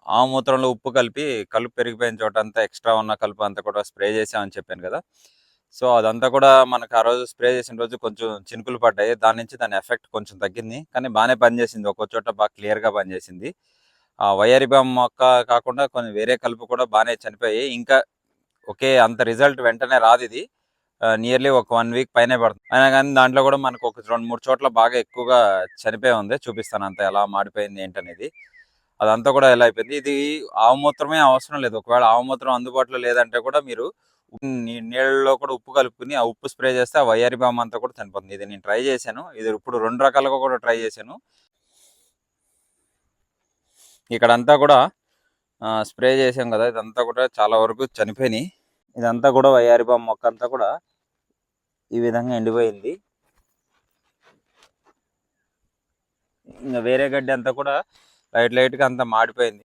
ఆవు మూత్రంలో ఉప్పు కలిపి కలుపు పెరిగిపోయిన చోట అంతా ఎక్స్ట్రా ఉన్న కలుపు అంతా కూడా స్ప్రే చేసామని చెప్పాను కదా. సో అదంతా కూడా మనకు ఆ రోజు స్ప్రే చేసిన రోజు కొంచెం చినుకులు పడ్డాయి. దాని నుంచి దాని ఎఫెక్ట్ కొంచెం తగ్గింది. కానీ బాగానే పనిచేసింది. ఒక్కో చోట బాగా క్లియర్గా పనిచేసింది. ఆ వయ్యారిబామ్ మొక్క కాకుండా కొన్ని వేరే కలుపు కూడా బాగానే చనిపోయాయి. ఇంకా అంత రిజల్ట్ వెంటనే రాదు ఇది. నియర్లీ ఒక 1 వీక్ పైనే పడుతుంది. అయినా కానీ దాంట్లో కూడా మనకు ఒక 2-3 చోట్ల బాగా ఎక్కువగా చనిపోయి ఉంది. చూపిస్తాను అంతా ఎలా మాడిపోయింది ఏంటనేది. అదంతా కూడా ఎలా అయిపోయింది. ఇది ఆవు మూత్రమే అవసరం లేదు. ఒకవేళ ఆవు మూత్రం అందుబాటులో లేదంటే కూడా మీరు నీళ్ళలో కూడా ఉప్పు కలుపుకుని ఆ ఉప్పు స్ప్రే చేస్తే ఆ వయ్యారి బామ్ అంతా కూడా చనిపోతుంది. ఇది నేను ట్రై చేశాను. ఇది ఇప్పుడు 2 రకాలుగా కూడా ట్రై చేశాను. ఇక్కడంతా కూడా స్ప్రే చేసాం కదా, ఇదంతా కూడా చాలా వరకు చనిపోయినాయి. ఇదంతా కూడా వయ్యారి బామ్ మొక్క అంతా కూడా ఈ విధంగా ఎండిపోయింది. ఇంకా వేరే గడ్డి అంతా కూడా లైట్గా అంతా మాడిపోయింది.